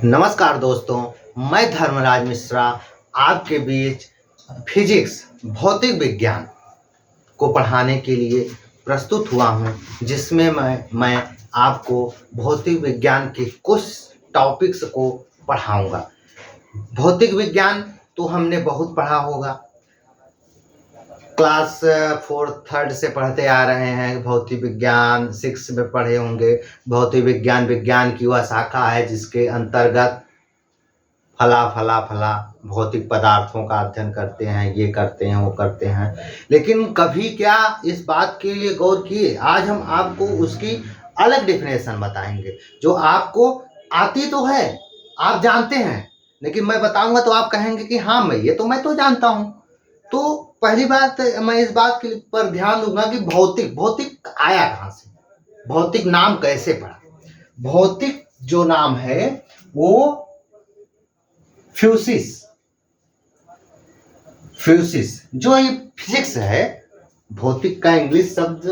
नमस्कार दोस्तों, मैं धर्मराज मिश्रा आपके बीच फिजिक्स भौतिक विज्ञान को पढ़ाने के लिए प्रस्तुत हुआ हूँ, जिसमें मैं आपको भौतिक विज्ञान के कुछ टॉपिक्स को पढ़ाऊँगा। भौतिक विज्ञान तो हमने बहुत पढ़ा होगा, क्लास 4 से पढ़ते आ रहे हैं। भौतिक विज्ञान 6 में पढ़े होंगे। भौतिक विज्ञान विज्ञान की वह शाखा है जिसके अंतर्गत फला भौतिक पदार्थों का अध्ययन करते हैं, ये करते हैं, वो करते हैं। लेकिन कभी क्या इस बात के लिए गौर किए? आज हम आपको उसकी अलग डेफिनेशन बताएंगे, जो आपको आती तो है, आप जानते हैं, लेकिन मैं बताऊंगा तो आप कहेंगे कि हाँ मैं तो जानता हूँ। तो पहली बात मैं इस बात के पर ध्यान दूंगा कि भौतिक आया कहाँ से, भौतिक नाम कैसे पड़ा। भौतिक जो नाम है वो फ्यूसिस जो ये फिजिक्स है, भौतिक का इंग्लिश शब्द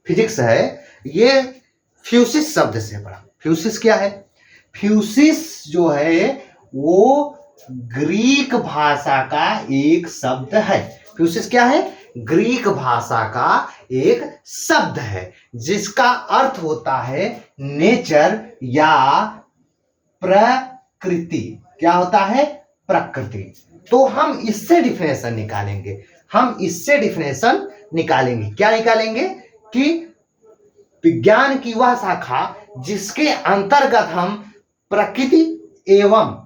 फिजिक्स है, ये फ्यूसिस शब्द से पड़ा। फ्यूसिस क्या है? फ्यूसिस जो है वो ग्रीक भाषा का एक शब्द है। फ्यूसिस क्या है? ग्रीक भाषा का एक शब्द है जिसका अर्थ होता है नेचर या प्रकृति। क्या होता है? प्रकृति। तो हम इससे डिफिनेशन निकालेंगे। क्या निकालेंगे? कि विज्ञान की वह शाखा जिसके अंतर्गत हम प्रकृति एवं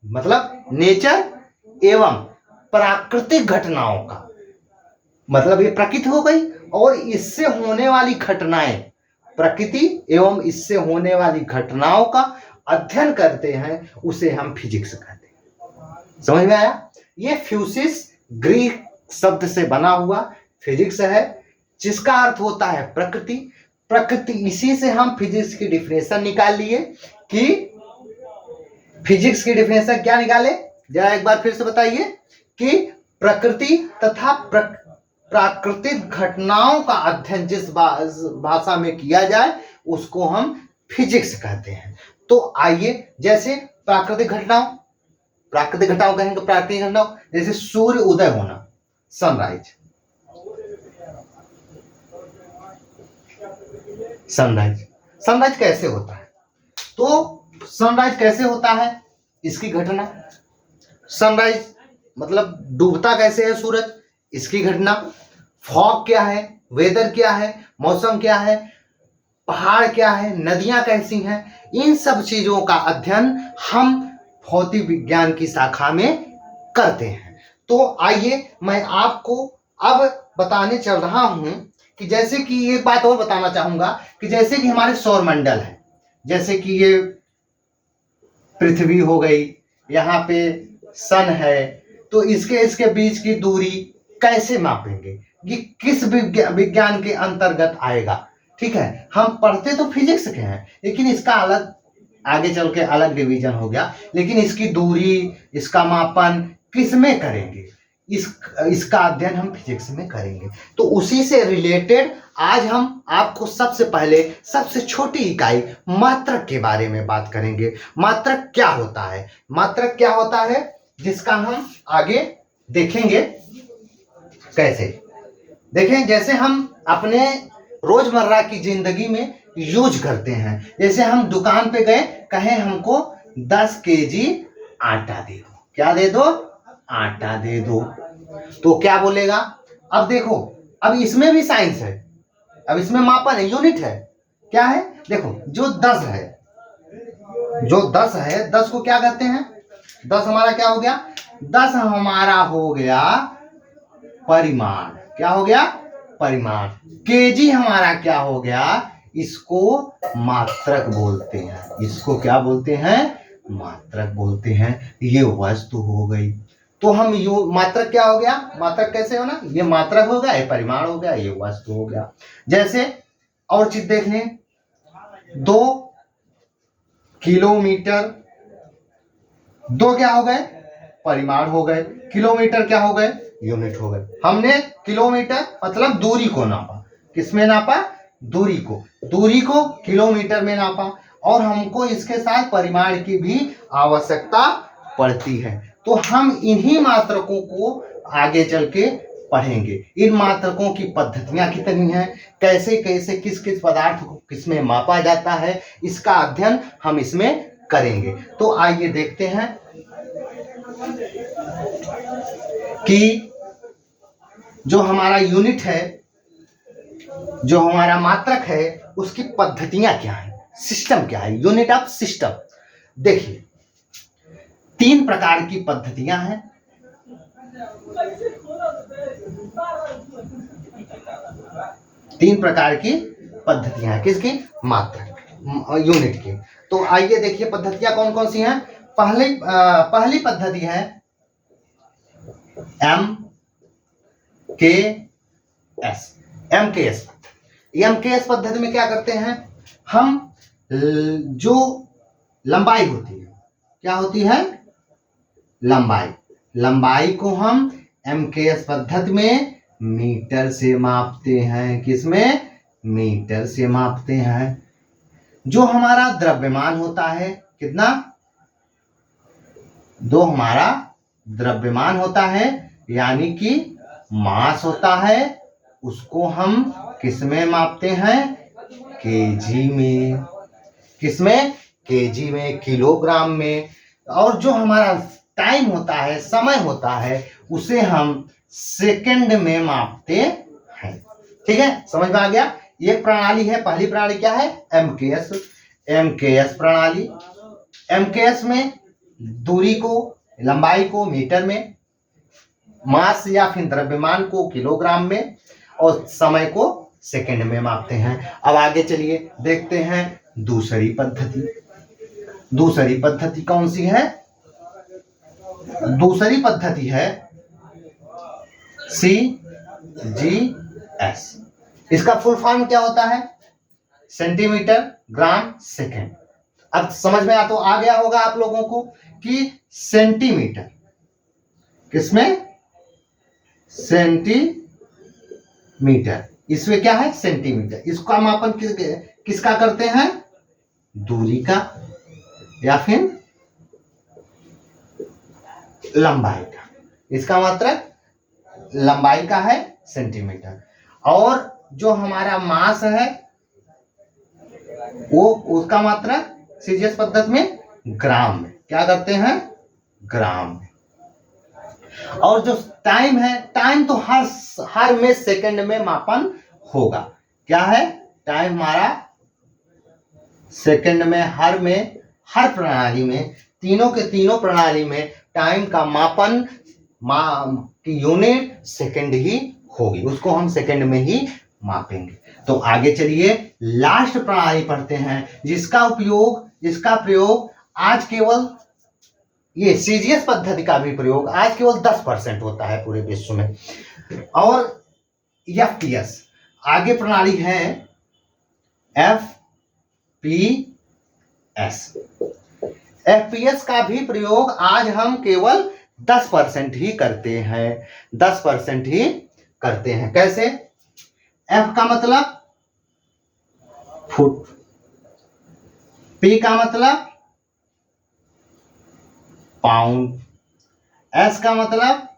मतलब नेचर एवं प्राकृतिक घटनाओं का, मतलब ये प्रकृति हो गई और इससे होने वाली घटनाएं, प्रकृति एवं इससे होने वाली घटनाओं का अध्ययन करते हैं, उसे हम फिजिक्स कहते हैं। समझ में आया? ये फ्यूसिस ग्रीक शब्द से बना हुआ फिजिक्स है जिसका अर्थ होता है प्रकृति। इसी से हम फिजिक्स की डिफिनेशन निकाल लिए। कि फिजिक्स की डिफिनेशन क्या निकाले? जरा एक बार फिर से बताइए। कि प्रकृति तथा प्राकृतिक घटनाओं का अध्ययन जिस भाषा में किया जाए उसको हम फिजिक्स कहते हैं। तो आइए, जैसे प्राकृतिक घटनाओं कहेंगे। प्राकृतिक घटनाओं जैसे सूर्य उदय होना, सनराइज कैसे होता है? तो सनराइज कैसे होता है, इसकी घटना। सनराइज मतलब डूबता कैसे है सूरज, इसकी घटना। फॉग क्या है, वेदर क्या है, मौसम क्या है, पहाड़ क्या है, नदियां कैसी हैं, इन सब चीजों का अध्ययन हम भौतिक विज्ञान की शाखा में करते हैं। तो आइए मैं आपको अब बताने चल रहा हूं कि जैसे कि एक बात और बताना चाहूंगा कि जैसे कि हमारे सौरमंडल है, जैसे कि ये पृथ्वी हो गई, यहाँ पे सन है, तो इसके बीच की दूरी कैसे मापेंगे? ये किस विज्ञान के अंतर्गत आएगा? ठीक है, हम पढ़ते तो फिजिक्स के हैं, लेकिन इसका अलग आगे चल के अलग डिवीजन हो गया। लेकिन इसकी दूरी, इसका मापन किस में करेंगे? इसका अध्ययन हम फिजिक्स में करेंगे। तो उसी से रिलेटेड आज हम आपको सबसे पहले सबसे छोटी इकाई मात्रक के बारे में बात करेंगे। मात्रक क्या होता है जिसका हम आगे देखेंगे। कैसे देखें? जैसे हम अपने रोजमर्रा की जिंदगी में यूज करते हैं। जैसे हम दुकान पे गए, कहें हमको 10 केजी आटा दे दो। क्या दे दो? आटा दे दो। तो क्या बोलेगा? अब देखो, अब इसमें भी साइंस है, अब इसमें मापन है, यूनिट है। क्या है? देखो, जो 10 है, 10 को क्या कहते हैं? 10 हमारा क्या हो गया? 10 हमारा हो गया परिमाण। क्या हो गया? परिमाण। केजी हमारा क्या हो गया? इसको मात्रक बोलते हैं। इसको क्या बोलते हैं? मात्रक बोलते हैं। ये वस्तु हो गई। तो हम मात्रक क्या हो गया? मात्रक कैसे होना? ये मात्रक हो गया, ये परिमाण हो गया, ये वस्तु हो गया। जैसे और चीज देख लें, 2 किलोमीटर, 2 क्या हो गए? परिमाण हो गए। किलोमीटर क्या हो गए? यूनिट हो गए। हमने किलोमीटर मतलब दूरी को नापा। किसमें नापा? दूरी को किलोमीटर में नापा। और हमको इसके साथ परिमाण की भी आवश्यकता पड़ती है। तो हम इन्हीं मात्रकों को आगे चल के पढ़ेंगे। इन मात्रकों की पद्धतियां कितनी हैं, कैसे कैसे किस किस पदार्थ को किसमें मापा जाता है, इसका अध्ययन हम इसमें करेंगे। तो आइए देखते हैं कि जो हमारा यूनिट है, जो हमारा मात्रक है, उसकी पद्धतियां क्या है, सिस्टम क्या है, यूनिट ऑफ सिस्टम। देखिए 3 प्रकार की पद्धतियां हैं। तीन प्रकार की पद्धतियां हैं किसकी, मात्रक यूनिट की। तो आइए देखिए पद्धतियां कौन कौन सी हैं। पहली पद्धति है MKS। MKS पद्धति में क्या करते हैं हम, जो लंबाई होती है, क्या होती है, लंबाई को हम MKS पद्धति में मीटर से मापते हैं। किसमें, मीटर से मापते हैं। जो हमारा द्रव्यमान होता है, कितना, जो हमारा द्रव्यमान होता है यानी कि मास होता है, उसको हम किसमें मापते हैं, केजी में। किसमें, केजी में, किलोग्राम में। और जो हमारा टाइम होता है, समय होता है, उसे हम सेकंड में मापते हैं। ठीक है, समझ में आ गया। ये प्रणाली है, पहली प्रणाली क्या है, MKS प्रणाली। MKS में दूरी को, लंबाई को मीटर में, मास या फिर द्रव्यमान को किलोग्राम में, और समय को सेकंड में मापते हैं। अब आगे चलिए देखते हैं दूसरी पद्धति। दूसरी पद्धति कौन सी है, दूसरी पद्धति है CGS। इसका फुल फॉर्म क्या होता है, सेंटीमीटर ग्राम सेकेंड। अब समझ में आ गया होगा आप लोगों को कि सेंटीमीटर, किसमें, सेंटीमीटर, इसमें क्या है, सेंटीमीटर। इसका मापन किसका करते हैं, दूरी का या फिर लंबाई का। इसका मात्रक लंबाई का है सेंटीमीटर। और जो हमारा मास है वो, उसका मात्रक सीजीएस पद्धति में ग्राम में, क्या करते हैं, ग्राम में। और जो टाइम है, टाइम तो हर में सेकंड में मापन होगा। क्या है, टाइम हमारा सेकंड में, हर प्रणाली में, तीनों के तीनों प्रणाली में टाइम का मापन की यूनिट सेकंड ही होगी, उसको हम सेकंड में ही मापेंगे। तो आगे चलिए लास्ट प्रणाली पढ़ते हैं, जिसका प्रयोग आज केवल, ये सीजीएस पद्धति का भी प्रयोग आज केवल 10% होता है पूरे विश्व में। और FPS, आगे प्रणाली है FPS का भी प्रयोग आज हम केवल 10% ही करते हैं, 10% ही करते हैं। कैसे, F का मतलब फुट, P का मतलब पाउंड, S का मतलब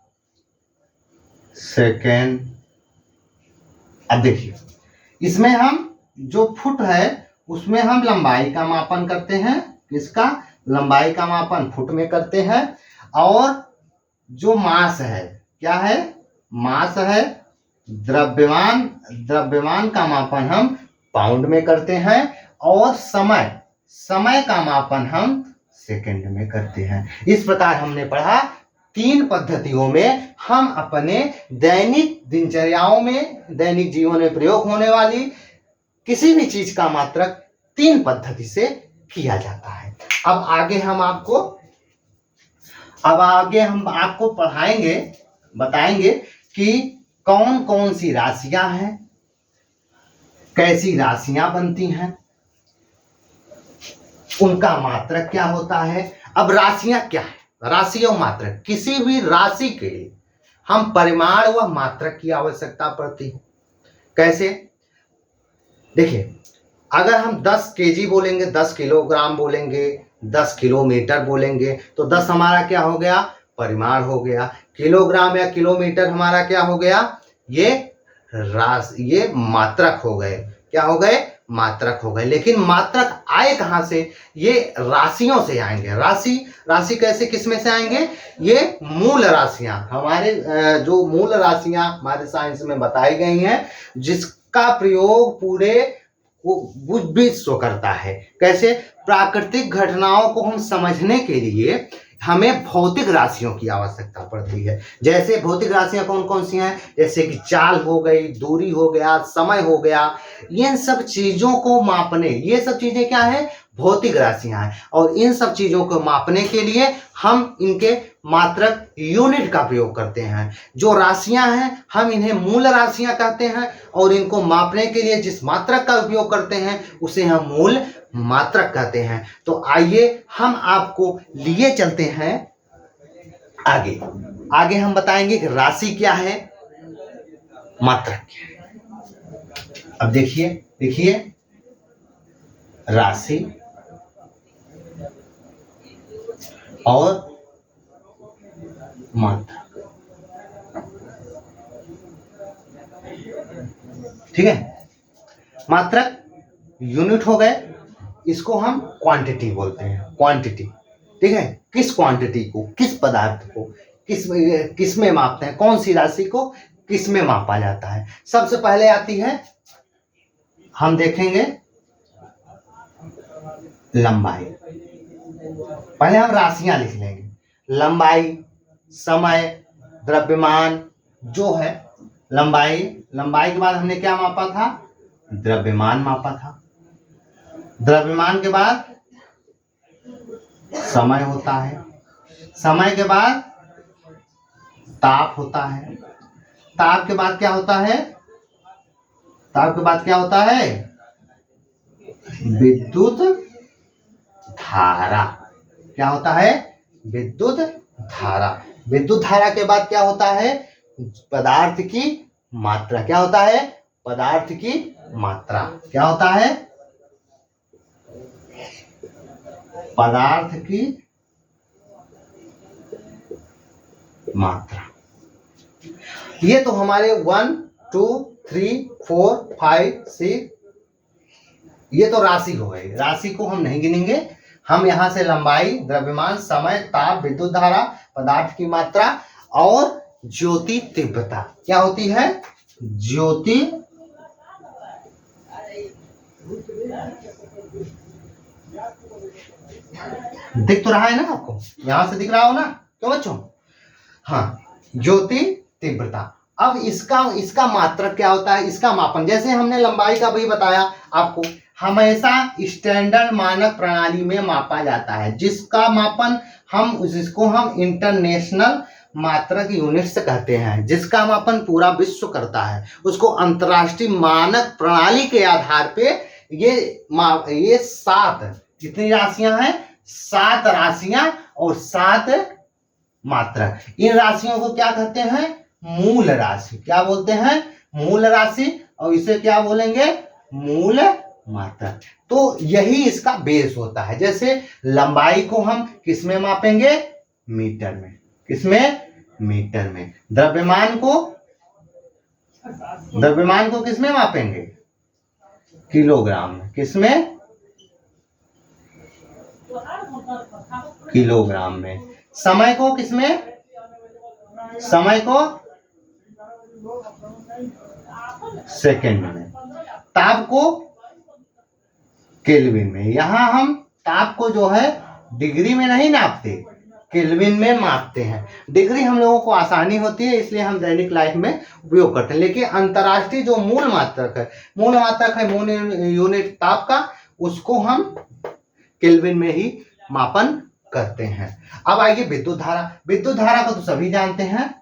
सेकेंड। अब देखिए इसमें हम जो फुट है उसमें हम लंबाई का मापन करते हैं, किसका, लंबाई का मापन फुट में करते हैं। और जो मास है, क्या है, मास है, द्रव्यमान का मापन हम पाउंड में करते हैं। और समय का मापन हम सेकंड में करते हैं। इस प्रकार हमने पढ़ा 3 पद्धतियों में हम अपने दैनिक दिनचर्याओं में, दैनिक जीवन में प्रयोग होने वाली किसी भी चीज का मात्रक 3 पद्धति से किया जाता है। अब आगे हम आपको पढ़ाएंगे, बताएंगे कि कौन कौन सी राशियां हैं, कैसी राशियां बनती हैं, उनका मात्रक क्या होता है। अब राशियां क्या है, राशि और मात्रक, किसी भी राशि के लिए हम परिमाण व मात्रक की आवश्यकता पड़ती है। कैसे, देखिए अगर हम 10 केजी बोलेंगे, 10 किलोग्राम बोलेंगे, 10 किलोमीटर बोलेंगे, तो 10 हमारा क्या हो गया, परिमाण हो गया। किलोग्राम या किलोमीटर हमारा क्या हो गया, ये मात्रक हो गए। क्या हो गए, मात्रक हो गए। लेकिन मात्रक आए कहां से, ये राशियों से आएंगे। राशि कैसे, किसमें से आएंगे, ये मूल राशियां, हमारे जो मूल राशियां हमारे साइंस में बताई गई हैं, जिसका प्रयोग पूरे विश्व करता है। कैसे, प्राकृतिक घटनाओं को हम समझने के लिए हमें भौतिक राशियों की आवश्यकता पड़ती है। जैसे भौतिक राशियां कौन कौन सी हैं, जैसे कि चाल हो गई, दूरी हो गया, समय हो गया, इन सब चीजों को मापने, ये सब चीजें क्या है, भौतिक राशियां हैं। और इन सब चीजों को मापने के लिए हम इनके मात्रक यूनिट का प्रयोग करते हैं। जो राशियां हैं हम इन्हें मूल राशियां कहते हैं, और इनको मापने के लिए जिस मात्रक का उपयोग करते हैं उसे हम मूल मात्रक कहते हैं। तो आइए हम आपको लिए चलते हैं आगे। आगे हम बताएंगे कि राशि क्या है, मात्रक क्या है। अब देखिए राशि और मात्रक, ठीक है। मात्रक यूनिट हो गए, इसको हम क्वांटिटी बोलते हैं, क्वांटिटी, ठीक है। किस क्वांटिटी को, किस पदार्थ को किस में मापते हैं, कौन सी राशि को किस में मापा जाता है। सबसे पहले आती है, हम देखेंगे लंबाई। पहले हम राशियां लिख लेंगे, लंबाई, समय, द्रव्यमान जो है। लंबाई के बाद हमने क्या मापा था, द्रव्यमान मापा था। द्रव्यमान के बाद समय होता है, समय के बाद ताप होता है, ताप के बाद क्या होता है, ताप के बाद क्या होता है, विद्युत धारा। क्या होता है, विद्युत धारा। विद्युत धारा के बाद क्या होता है, पदार्थ की मात्रा। क्या होता है, पदार्थ की मात्रा। क्या होता है, पदार्थ की मात्रा। ये तो हमारे 1 2 3 4 5 6, ये तो राशि हो गई। राशि को हम नहीं गिनेंगे, हम यहां से लंबाई, द्रव्यमान, समय, ताप, विद्युत धारा, पदार्थ की मात्रा और ज्योति तीव्रता। क्या होती है, ज्योति दिख तो रहा है ना आपको, यहां से दिख रहा हो ना, क्यों बच्चों, हाँ, ज्योति तीव्रता। अब इसका मात्रक क्या होता है, इसका मापन। जैसे हमने लंबाई का भी बताया आपको, हमेशा स्टैंडर्ड मानक प्रणाली में मापा जाता है, जिसका मापन जिसको हम इंटरनेशनल मात्रक यूनिट्स कहते हैं, जिसका मापन पूरा विश्व करता है, उसको अंतरराष्ट्रीय मानक प्रणाली के आधार पे ये 7 कितनी राशियां हैं, 7 राशियां और 7 मात्रक। इन राशियों को क्या कहते हैं, मूल राशि। क्या बोलते हैं, मूल राशि, और इसे क्या बोलेंगे, मूल मात्रक। तो यही इसका बेस होता है। जैसे लंबाई को हम किसमें मापेंगे, मीटर में। किसमें, मीटर में। द्रव्यमान को किसमें मापेंगे, किलोग्राम में। किसमें, किलोग्राम में। समय को किसमें, समय को सेकंड में। ताप को केल्विन में। यहां हम ताप को जो है डिग्री में नहीं नापते, केल्विन में मापते हैं। डिग्री हम लोगों को आसानी होती है, इसलिए हम दैनिक लाइफ में उपयोग करते हैं। लेकिन अंतरराष्ट्रीय जो मूल मात्रक है, मूल यूनिट ताप का, उसको हम केल्विन में ही मापन करते हैं। अब आइए विद्युत धारा। विद्युत धारा को तो सभी जानते हैं,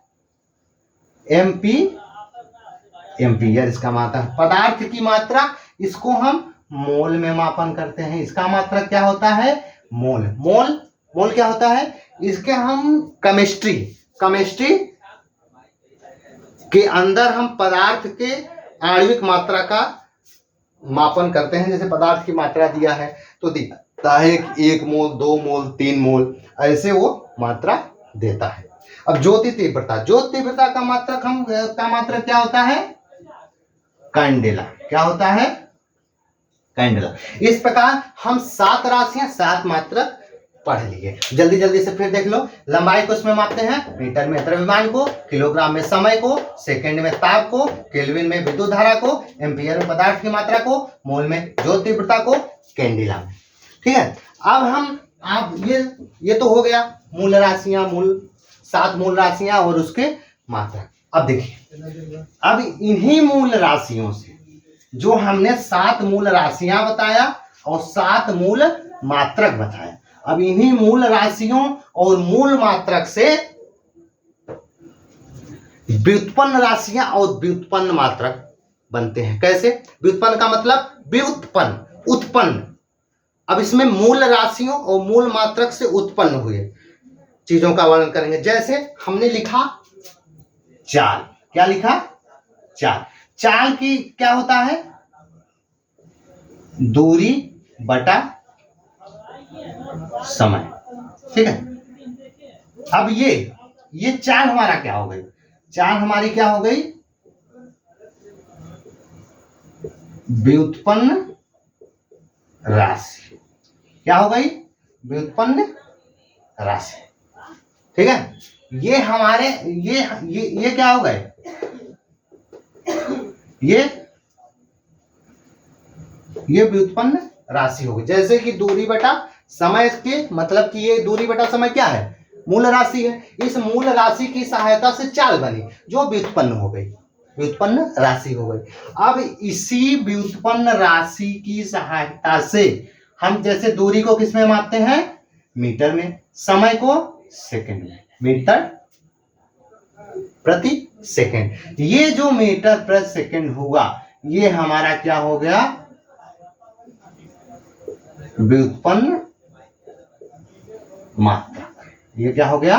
एम्पियर इसका मात्रक। पदार्थ की मात्रा, इसको हम मोल में मापन करते हैं। इसका मात्रक क्या होता है, मोल क्या होता है, इसके हम केमिस्ट्री के अंदर हम पदार्थ के आणविक मात्रा का मापन करते हैं, जैसे पदार्थ की मात्रा दिया है तो दिखता है कि 1 मोल, 2 मोल, 3 मोल, ऐसे वो मात्रा देता है। अब ज्योति तीव्रता, ज्योति तीव्रता का मात्रक क्या होता है? कैंडेला। क्या होता है? कैंडेला। इस प्रकार हम 7 राशियां, 7 मात्रक पढ़ लिए। जल्दी जल्दी से फिर देख लो। लंबाई को उसमें मापते हैं, मीटर में द्रव्यमान को, किलोग्राम में समय को, सेकंड में ताप को, केल्विन में विद्युत धारा को, एम्पियर में पदार्थ की मात्रा को, मोल में ज्योति तीव्रता को, कैंडेला में। ठीक है। अब हम आप ये तो हो गया मूल राशियां, 7 मूल राशियां और उसके मात्रक। अब देखिए, अब इन्हीं मूल राशियों से जो हमने 7 मूल राशियां बताया और 7 मूल मात्रक बताया, अब इन्हीं मूल राशियों और मूल मात्रक से व्युत्पन्न राशियां और व्युत्पन्न मात्रक बनते हैं। कैसे? व्युत्पन्न का मतलब व्युत्पन्न, उत्पन्न। अब इसमें मूल राशियों और मूल मात्रक से उत्पन्न हुए चीजों का वर्णन करेंगे। जैसे हमने लिखा चाल। क्या लिखा? चाल। चाल की क्या होता है? दूरी बटा समय। ठीक है। अब ये चाल हमारा क्या हो गई? चाल हमारी क्या हो गई? व्युत्पन्न राशि। क्या हो गई? व्युत्पन्न राशि। ठीक है। ये हमारे ये क्या हो गए? ये व्युत्पन्न राशि होगी। जैसे कि दूरी बटा समय के मतलब कि ये दूरी बटा समय क्या है? मूल राशि है। इस मूल राशि की सहायता से चाल बनी जो व्युत्पन्न हो गई, व्युत्पन्न राशि हो गई। अब इसी व्युत्पन्न राशि की सहायता से हम जैसे दूरी को किसमें मापते हैं? मीटर में, समय को सेकंड में, मीटर प्रति सेकंड। ये जो मीटर प्रति सेकंड हुआ ये हमारा क्या हो गया? व्युत्पन्न मात्रक। ये क्या हो गया?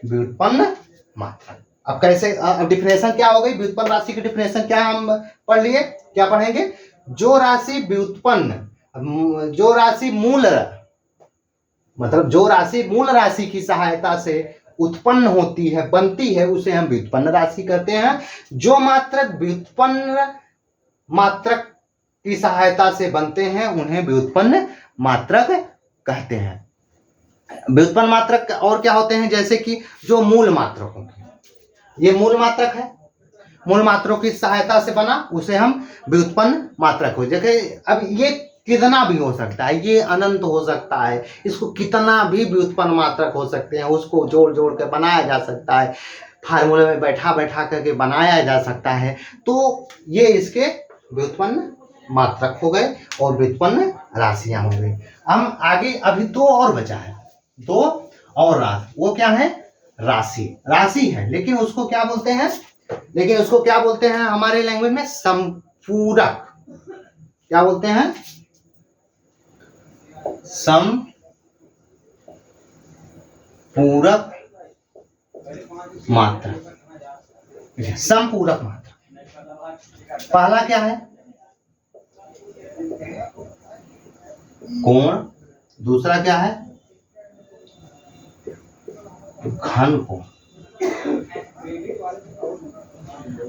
व्युत्पन्न मात्रक। अब कैसे? अब डिफिनेशन क्या हो गई? व्युत्पन्न राशि की डिफिनेशन क्या हम पढ़ लिए? क्या पढ़ेंगे? जो राशि व्युत्पन्न, जो राशि मूल मतलब जो राशि मूल राशि की सहायता से उत्पन्न होती है, बनती है, उसे हम व्युत्पन्न राशि कहते हैं। जो मात्रक व्युत्पन्न मात्रक की सहायता से बनते हैं उन्हें व्युत्पन्न मात्रक कहते हैं। व्युत्पन्न मात्रक और क्या होते हैं? जैसे कि जो मूल मात्रक होंगे, ये मूल मात्रक है, मूल मात्रों की सहायता से बना उसे हम व्युत्पन्न मात्रक हो। जैसे अब ये कितना भी हो सकता है, ये अनंत हो सकता है, इसको कितना भी व्युत्पन्न मात्रक हो सकते हैं, उसको जोड़ जोड़ कर बनाया जा सकता है, फार्मूले में बैठा बैठा करके बनाया जा सकता है। तो ये इसके व्युत्पन्न मात्रक हो गए और व्युत्पन्न राशियां हो गई। हम आगे अभी 2 और बचा है, 2 और राशि। वो क्या है? राशि। राशि है लेकिन उसको क्या बोलते हैं? हमारे लैंग्वेज में संपूरक। क्या बोलते हैं? संपूरक मात्रक। संपूरक मात्रक। पहला क्या है? कोण। दूसरा क्या है? घन कोण।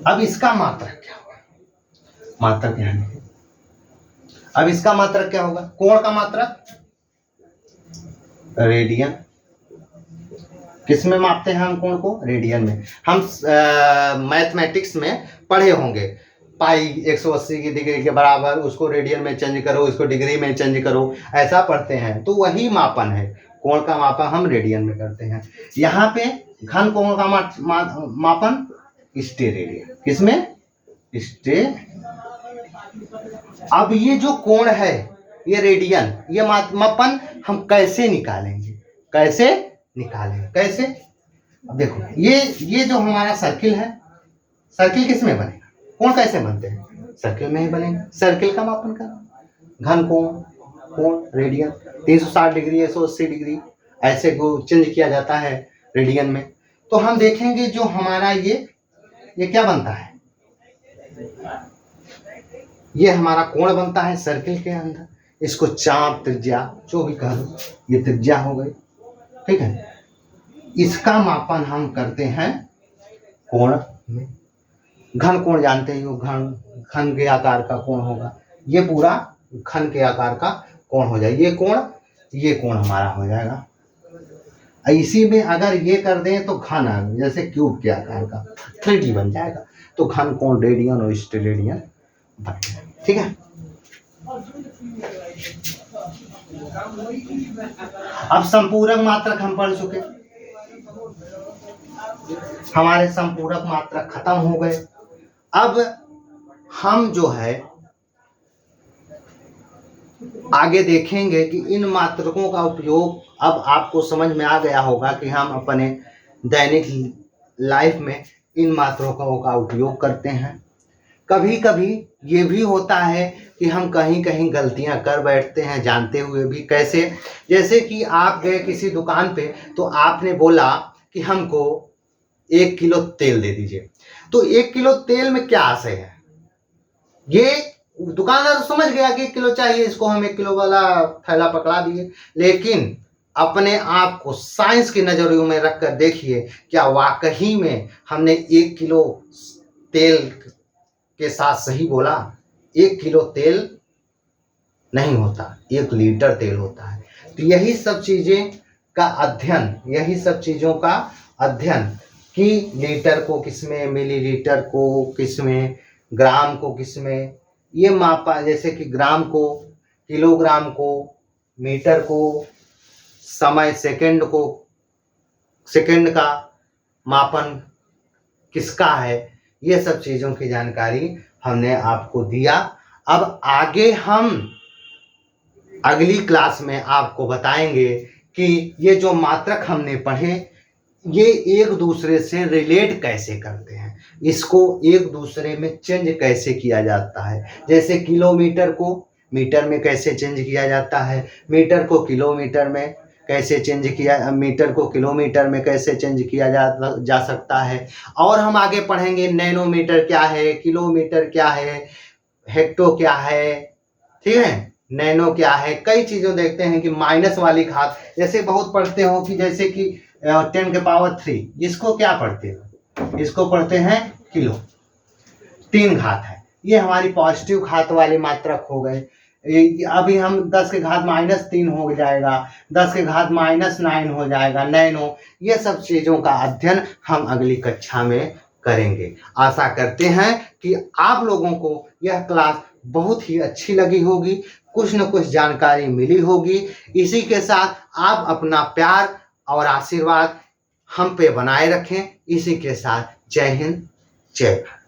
अब इसका मात्रक क्या होगा? मात्रक क्या है? अब इसका मात्रक क्या होगा? कोण का मात्रक रेडियन। किस में मापते हैं हम कोण को? रेडियन में। हम मैथमेटिक्स में पढ़े होंगे पाई 180 की डिग्री के बराबर, उसको रेडियन में चेंज करो, इसको डिग्री में चेंज करो, ऐसा पढ़ते हैं। तो वही मापन है, कोण का मापन हम रेडियन में करते हैं। यहाँ पे घन कोण का मापन स्टेरेडियन। किसमें? स्टे। अब ये जो कोण है ये रेडियन, ये मापन हम कैसे निकालेंगे? कैसे? अब देखो ये जो हमारा सर्किल है, सर्किल किस में बनेगा? कोण कैसे बनते हैं? सर्किल में ही बनेंगे। सर्किल का मापन करना, घन कोण रेडियन, 360 डिग्री, 180 डिग्री, ऐसे को चेंज किया जाता है रेडियन में। तो हम देखेंगे जो हमारा ये क्या बनता है? ये हमारा कोण बनता है सर्किल के अंदर, इसको चाप त्रिज्या जो भी कह लो, ये त्रिज्या हो गई, ठीक है। इसका मापन हम करते हैं कोण में। घन कोण जानते ही हो, घन के आकार का कोण होगा, ये पूरा घन के आकार का कोण हो जाए, ये कोण हमारा हो जाएगा। इसी में अगर ये कर दें तो घन आ गया, जैसे क्यूब के आकार का 3D बन जाएगा, तो घन कोण रेडियन और स्टेरेडियन बन गया, ठीक है। अब संपूरक मात्रक हम पढ़ चुके, हमारे संपूरक मात्रक खत्म हो गए। अब हम जो है आगे देखेंगे कि इन मात्रकों का उपयोग, अब आपको समझ में आ गया होगा कि हम अपने दैनिक लाइफ में इन मात्रकों का उपयोग करते हैं। कभी कभी ये भी होता है कि हम कहीं कहीं गलतियां कर बैठते हैं जानते हुए भी। कैसे? जैसे कि आप गए किसी दुकान पे तो आपने बोला कि हमको 1 किलो तेल दे दीजिए, तो 1 किलो तेल में क्या आशय है? ये दुकानदार समझ गया कि 1 किलो चाहिए, इसको हम 1 किलो वाला थैला पकड़ा दिए। लेकिन अपने आप को साइंस के नजरियों में रखकर देखिए, क्या वाकई में हमने 1 किलो तेल के साथ सही बोला? 1 किलो तेल नहीं होता, 1 लीटर तेल होता है। तो यही सब चीजें का अध्ययन, यही सब चीजों का अध्ययन कि लीटर को किसमें, मिलीलीटर को किसमें, ग्राम को किसमें, ये मापा, जैसे कि ग्राम को, किलोग्राम को, मीटर को, समय सेकंड को, सेकंड का मापन किसका है, ये सब चीजों की जानकारी हमने आपको दिया। अब आगे हम अगली क्लास में आपको बताएंगे कि ये जो मात्रक हमने पढ़े ये एक दूसरे से रिलेट कैसे करते हैं, इसको एक दूसरे में चेंज कैसे किया जाता है। जैसे किलोमीटर को मीटर में कैसे चेंज किया जाता है, मीटर को किलोमीटर में कैसे चेंज किया, मीटर को किलोमीटर में कैसे चेंज किया जा सकता है। और हम आगे पढ़ेंगे नैनोमीटर क्या है, किलोमीटर क्या है, हेक्टो क्या है, ठीक है, नैनो क्या है। कई चीज़ों देखते हैं कि माइनस वाली घात, जैसे बहुत पढ़ते हो कि जैसे कि 10 के पावर 3, इसको क्या पढ़ते हो, इसको पढ़ते हैं किलो, 3 घात है, ये हमारी पॉजिटिव घात वाली मात्रक हो गए। अभी हम 10 के घात -3 हो जाएगा, 10 के घात -9 हो जाएगा, नैनो। ये सब चीज़ों का अध्ययन हम अगली कक्षा में करेंगे। आशा करते हैं कि आप लोगों को यह क्लास बहुत ही अच्छी लगी होगी, कुछ न कुछ जानकारी मिली होगी। इसी के साथ आप अपना प्यार और आशीर्वाद हम पे बनाए रखें। इसी के साथ जय हिंद, जय भारत।